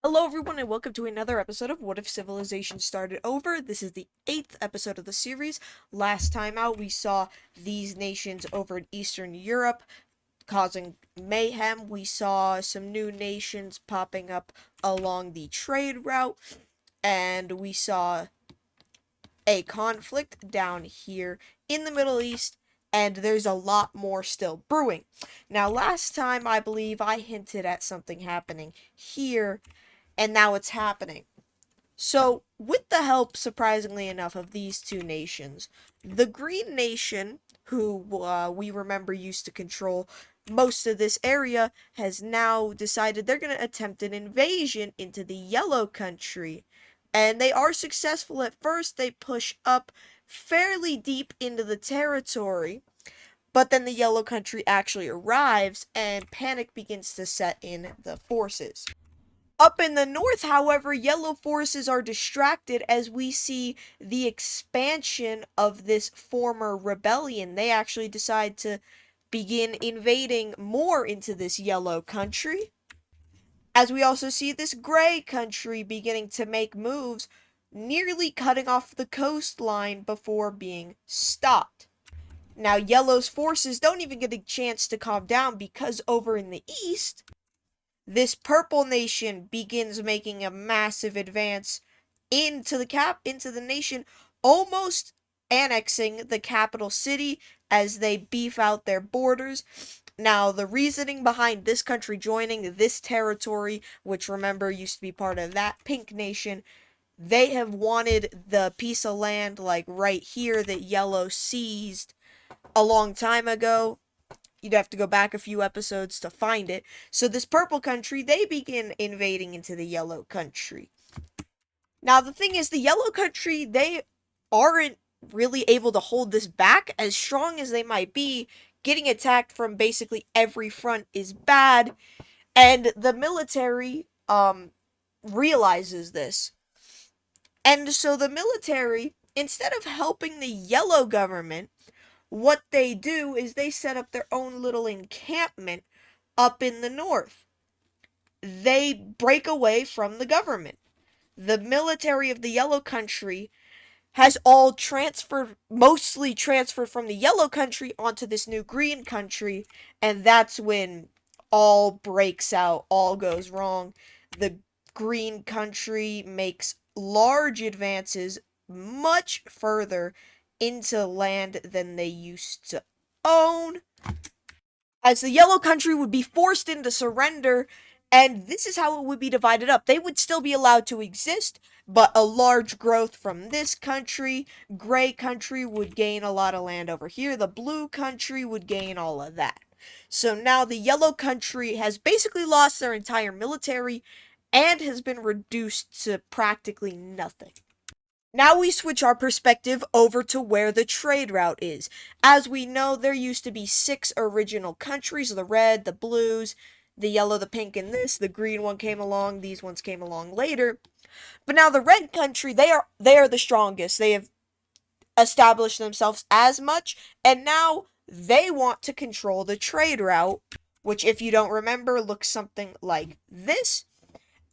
Hello everyone and welcome to another episode of What If Civilization Started Over. This is the 8th episode of the series. Last time out we saw these nations over in Eastern Europe causing mayhem. We saw some new nations popping up along the trade route, and we saw a conflict down here in the Middle East, and there's a lot more still brewing. Now last time I believe I hinted at something happening here, and now it's happening. So, with the help, surprisingly enough, of these two nations, the Green Nation, who we remember used to control most of this area, has now decided they're going to attempt an invasion into the Yellow Country. And they are successful at first. They push up fairly deep into the territory. But then the Yellow Country actually arrives, and panic begins to set in the forces. Up in the north, however, yellow forces are distracted as we see the expansion of this former rebellion. They actually decide to begin invading more into this yellow country, as we also see this gray country beginning to make moves, nearly cutting off the coastline before being stopped. Now, yellow's forces don't even get a chance to calm down because over in the east, this purple nation begins making a massive advance into the nation, almost annexing the capital city as they beef out their borders. Now, the reasoning behind this country joining this territory, which remember used to be part of that pink nation, they have wanted the piece of land like right here that yellow seized a long time ago. You'd have to go back a few episodes to find it. So this purple country, they begin invading into the yellow country. Now, the thing is, the yellow country, they aren't really able to hold this back. As strong as they might be, getting attacked from basically every front is bad. And the military, realizes this. And so the military, instead of helping the yellow government, what they do is they set up their own little encampment up in the north. They break away from the government. The military of the yellow country has all mostly transferred from the yellow country onto this new green country, and that's when all breaks out, all goes wrong. The green country makes large advances much further into land than they used to own, as the yellow country would be forced into surrender, and this is how it would be divided up. They would still be allowed to exist, but a large growth from this country. Gray country would gain a lot of land over here. The blue country would gain all of that. So now the yellow country has basically lost their entire military and has been reduced to practically nothing. Now we switch our perspective over to where the trade route is. As we know, there used to be 6 original countries: the red, the blues, the yellow, the pink, and this. The green one came along, these ones came along later. But now the red country, they are the strongest. They have established themselves as much, and now they want to control the trade route, which, if you don't remember, looks something like this.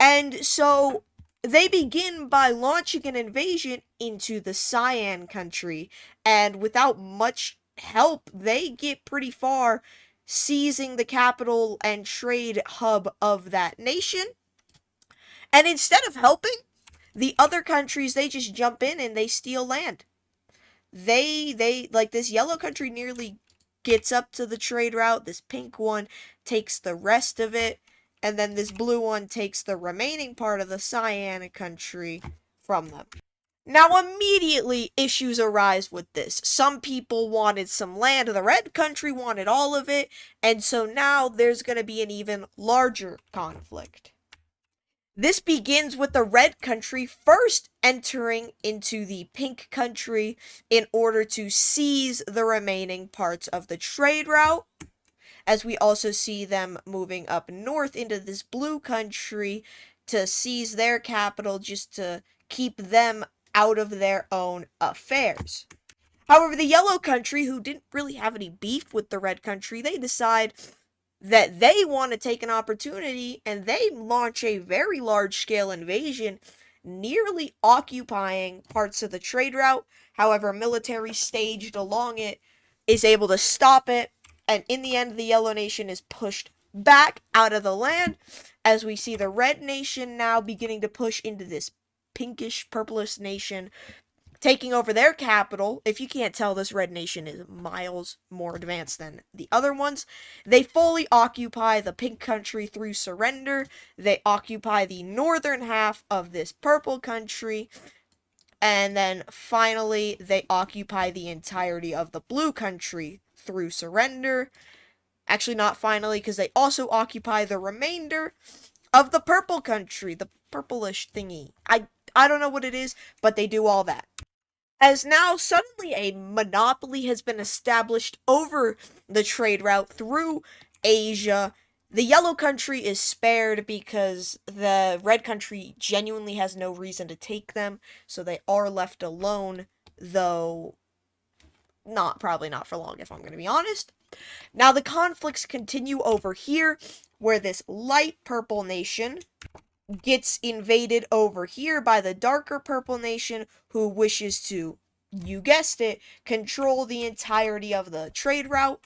And so they begin by launching an invasion into the Cyan country, and without much help, they get pretty far, seizing the capital and trade hub of that nation. And instead of helping, the other countries, they just jump in and they steal land. They like, this yellow country nearly gets up to the trade route. This pink one takes the rest of it. And then this blue one takes the remaining part of the Cyan country from them. Now, immediately, issues arise with this. Some people wanted some land. The red country wanted all of it. And so now there's going to be an even larger conflict. This begins with the red country first entering into the pink country in order to seize the remaining parts of the trade route, as we also see them moving up north into this blue country to seize their capital, just to keep them out of their own affairs. However, the yellow country, who didn't really have any beef with the red country, they decide that they want to take an opportunity and they launch a very large scale invasion, nearly occupying parts of the trade route. However, military staged along it is able to stop it, and in the end, the Yellow Nation is pushed back out of the land, as we see the Red Nation now beginning to push into this pinkish purplish nation, taking over their capital. If you can't tell, this Red Nation is miles more advanced than the other ones. They fully occupy the pink country through surrender. They occupy the northern half of this purple country. And then finally, they occupy the entirety of the blue country through surrender. Actually, not finally, because they also occupy the remainder of the purple country, the purplish thingy. I don't know what it is, but they do all that. As now suddenly a monopoly has been established over the trade route through Asia, the yellow country is spared because the red country genuinely has no reason to take them, so they are left alone, though probably not for long, if I'm going to be honest. Now the conflicts continue over here, where this light purple nation gets invaded over here by the darker purple nation, who wishes to, you guessed it, control the entirety of the trade route.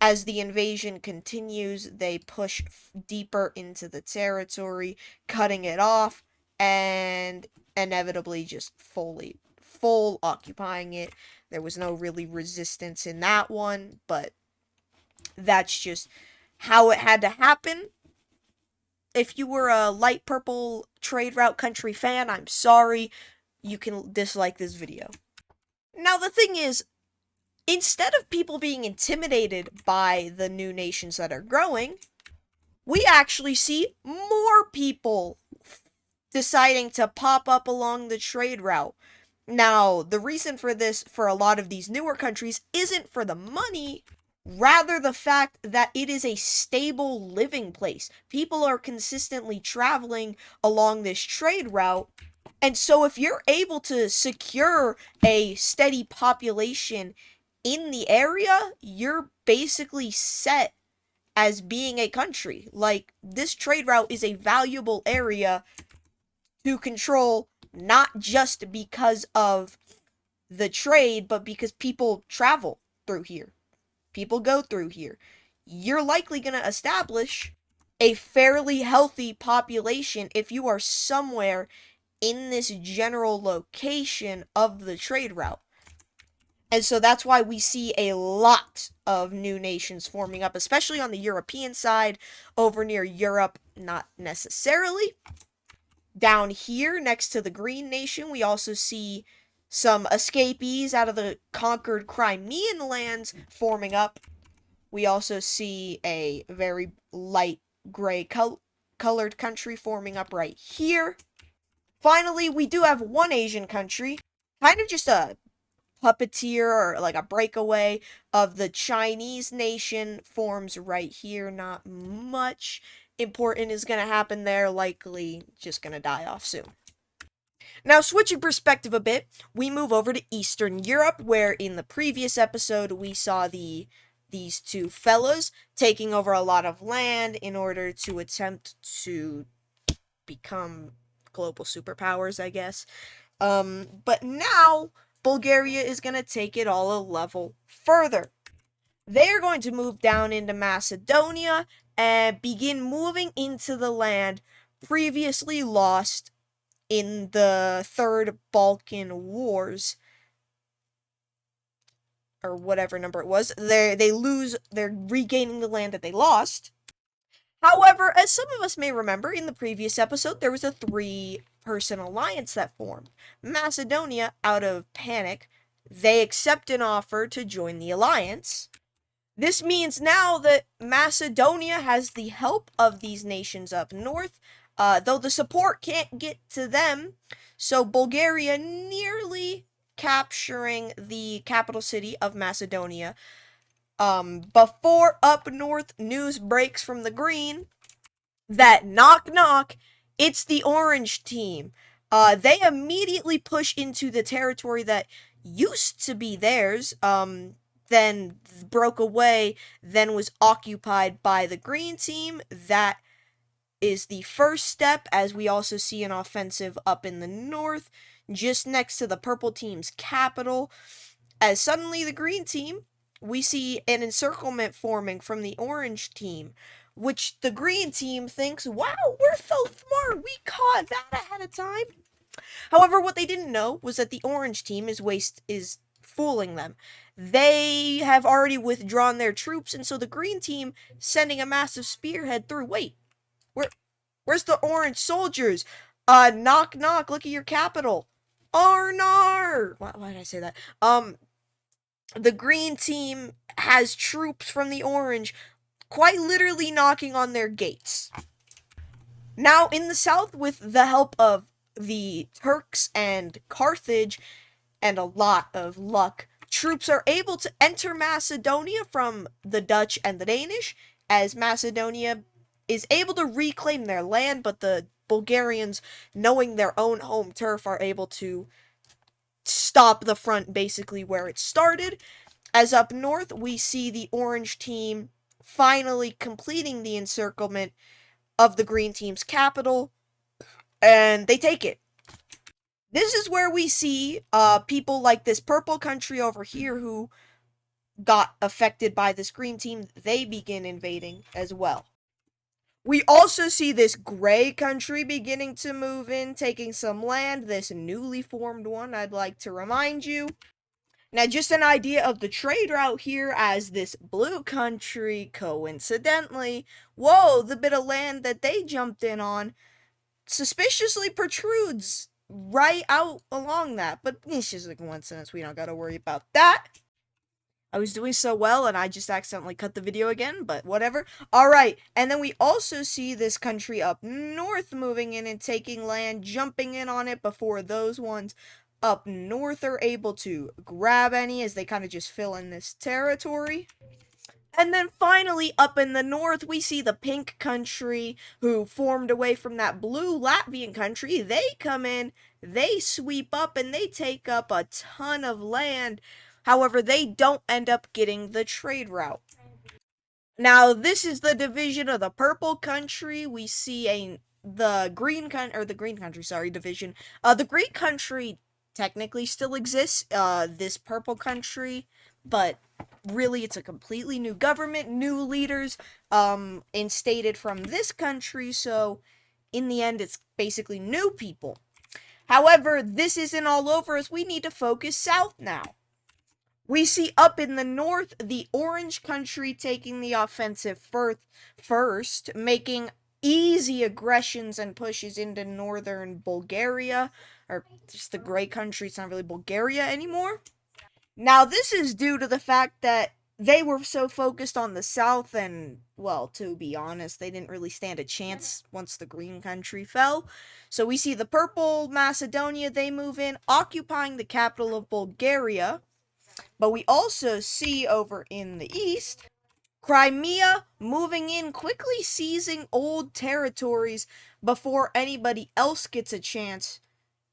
As the invasion continues, they push deeper into the territory, cutting it off, and inevitably just full occupying it. There was no really resistance in that one, but that's just how it had to happen. If you were a light purple trade route country fan, I'm sorry. You can dislike this video. Now, the thing is, instead of people being intimidated by the new nations that are growing, we actually see more people deciding to pop up along the trade route. Now, the reason for this, for a lot of these newer countries, isn't for the money, rather the fact that it is a stable living place. People are consistently traveling along this trade route, and so if you're able to secure a steady population in the area, you're basically set as being a country. Like, this trade route is a valuable area to control, not just because of the trade, but because people travel through here. People go through here. You're likely going to establish a fairly healthy population if you are somewhere in this general location of the trade route. And so that's why we see a lot of new nations forming up, especially on the European side. Over near Europe, not necessarily. Down here, next to the Green Nation, we also see some escapees out of the conquered Crimean lands forming up. We also see a very light gray colored country forming up right here. Finally, we do have one Asian country, kind of just a puppeteer or like a breakaway of the Chinese nation, forms right here. Not much important is going to happen there, likely just going to die off soon. Now, switching perspective a bit, we move over to Eastern Europe, where in the previous episode we saw these two fellas taking over a lot of land in order to attempt to become global superpowers, I guess. But now Bulgaria is going to take it all a level further. They're going to move down into Macedonia and begin moving into the land previously lost in the Third Balkan Wars, or whatever number it was. They're regaining the land that they lost. However, as some of us may remember, in the previous episode, there was a 3-person alliance that formed. Macedonia, out of panic, they accept an offer to join the alliance. This means now that Macedonia has the help of these nations up north, though the support can't get to them, so Bulgaria nearly capturing the capital city of Macedonia. Before up north news breaks from the green that knock knock, it's the orange team. They immediately push into the territory that used to be theirs. then broke away, then was occupied by the green team. That is the first step, as we also see an offensive up in the north, just next to the purple team's capital. As suddenly the green team, we see an encirclement forming from the orange team, which the green team thinks, wow, we're so smart, we caught that ahead of time. However, what they didn't know was that the orange team is fooling them. They have already withdrawn their troops, and so the green team sending a massive spearhead through. Wait, where's the orange soldiers? Knock knock, look at your capital. Arnar! Why did I say that? The green team has troops from the orange quite literally knocking on their gates. Now, in the south, with the help of the Turks and Carthage, and a lot of luck, troops are able to enter Macedonia from the Dutch and the Danish, as Macedonia is able to reclaim their land, but the Bulgarians, knowing their own home turf, are able to stop the front basically where it started. As up north, we see the orange team finally completing the encirclement of the green team's capital, and they take it. This is where we see people like this purple country over here who got affected by this green team. They begin invading as well. We also see this gray country beginning to move in, taking some land, this newly formed one, I'd like to remind you. Now, just an idea of the trade route here, as this blue country, coincidentally, whoa, the bit of land that they jumped in on suspiciously protrudes right out along that, but it's just a coincidence, we don't gotta worry about that. I was doing so well, and I just accidentally cut the video again, but whatever. Alright, and then we also see this country up north moving in and taking land, jumping in on it before those ones up north are able to grab any, as they kind of just fill in this territory. And then finally, up in the north, we see the pink country, who formed away from that blue Latvian country. They come in, they sweep up, and they take up a ton of land. However, they don't end up getting the trade route. Now, this is the division of the purple country. We see the green country division. The green country technically still exists, this purple country, but really it's a completely new government, new leaders, instated from this country, so in the end it's basically new people. However, this isn't all over, as we need to focus south now. We see up in the north, the orange country taking the offensive first, making easy aggressions and pushes into northern Bulgaria, or just the gray country. It's not really Bulgaria anymore. Now, this is due to the fact that they were so focused on the south, and, well, to be honest, they didn't really stand a chance once the green country fell. So we see the purple Macedonia, they move in, occupying the capital of Bulgaria. But we also see over in the east, Crimea moving in, quickly seizing old territories before anybody else gets a chance,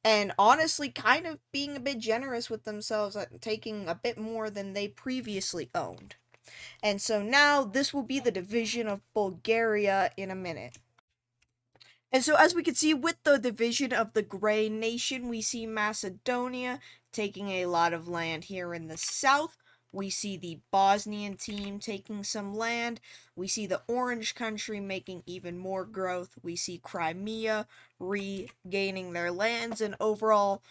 and honestly kind of being a bit generous with themselves, taking a bit more than they previously owned. And so now this will be the division of Bulgaria in a minute. And so, as we can see, with the division of the Grey Nation, we see Macedonia taking a lot of land here in the south. We see the Bosnian team taking some land. We see the Orange country making even more growth. We see Crimea regaining their lands. And overall,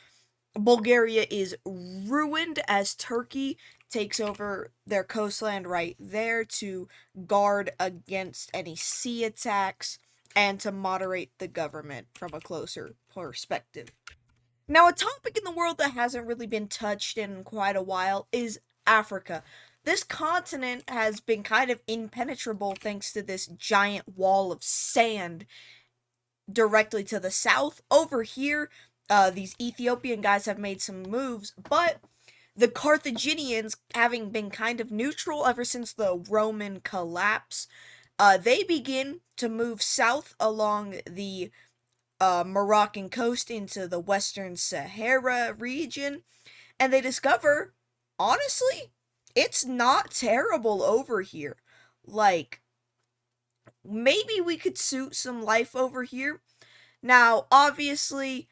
Bulgaria is ruined, as Turkey takes over their coastline right there to guard against any sea attacks and to moderate the government from a closer perspective. Now, a topic in the world that hasn't really been touched in quite a while is Africa. This continent has been kind of impenetrable thanks to this giant wall of sand directly to the south. Over here, these Ethiopian guys have made some moves, but the Carthaginians, having been kind of neutral ever since the Roman collapse, they begin to move south along the Moroccan coast into the Western Sahara region, and they discover, honestly, it's not terrible over here. Like, maybe we could suit some life over here. Now, obviously,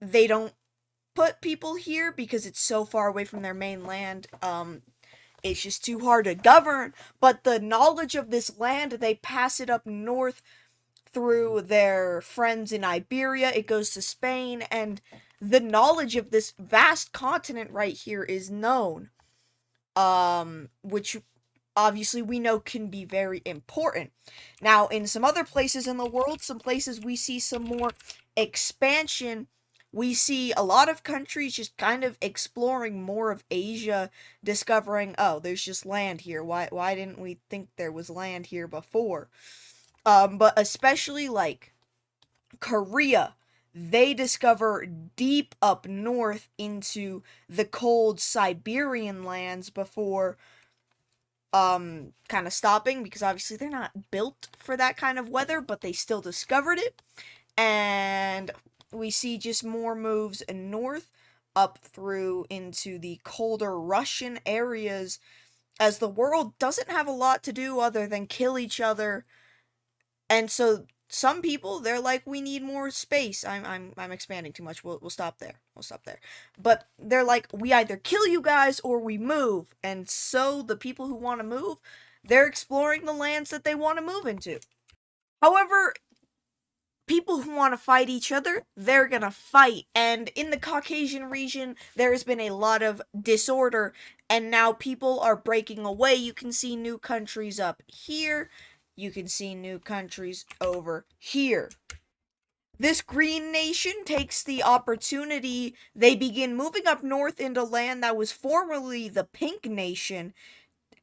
they don't put people here because it's so far away from their mainland. It's just too hard to govern. But the knowledge of this land, they pass it up north through their friends in Iberia. It goes to Spain, and the knowledge of this vast continent right here is known. Which obviously we know can be very important. Now, in some other places in the world, some places we see some more expansion. We see a lot of countries just kind of exploring more of Asia, discovering, oh, there's just land here. Why didn't we think there was land here before? But especially like Korea, they discover deep up north into the cold Siberian lands before kind of stopping, because obviously they're not built for that kind of weather, but they still discovered it. And we see just more moves north up through into the colder Russian areas, as the world doesn't have a lot to do other than kill each other. And so some people, they're like, we need more space. I'm expanding too much. We'll stop there. We'll stop there. But they're like, we either kill you guys or we move. And so the people who want to move, they're exploring the lands that they want to move into. However, people who want to fight each other, they're gonna fight. And in the Caucasian region, there has been a lot of disorder, and now people are breaking away. You can see new countries up here. You can see new countries over here. This green nation takes the opportunity. They begin moving up north into land that was formerly the pink nation,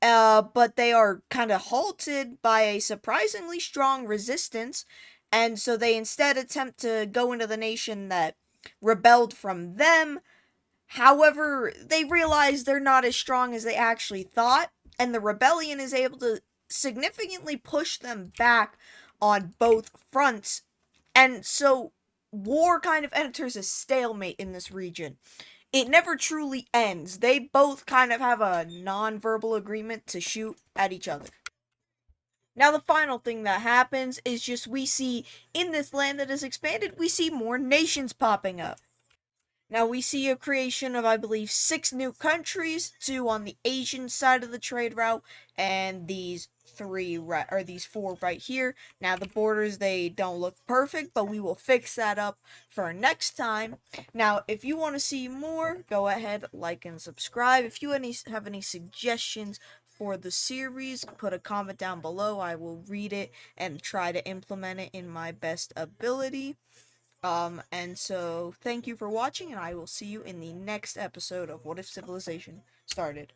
but they are kind of halted by a surprisingly strong resistance, and so they instead attempt to go into the nation that rebelled from them. However, they realize they're not as strong as they actually thought, and the rebellion is able to significantly push them back on both fronts. And so war kind of enters a stalemate in this region. It never truly ends. They both kind of have a non-verbal agreement to shoot at each other. Now, the final thing that happens is just we see in this land that is expanded, we see more nations popping up. Now, we see a creation of, I believe, 6 new countries, 2 on the Asian side of the trade route, and these 4 right here. Now, the borders, they don't look perfect, but we will fix that up for next time. Now, if you want to see more, go ahead, like and subscribe. If you have any suggestions for the series, put a comment down below. I will read it and try to implement it in my best ability. And so thank you for watching, and I will see you in the next episode of What If Civilization Started.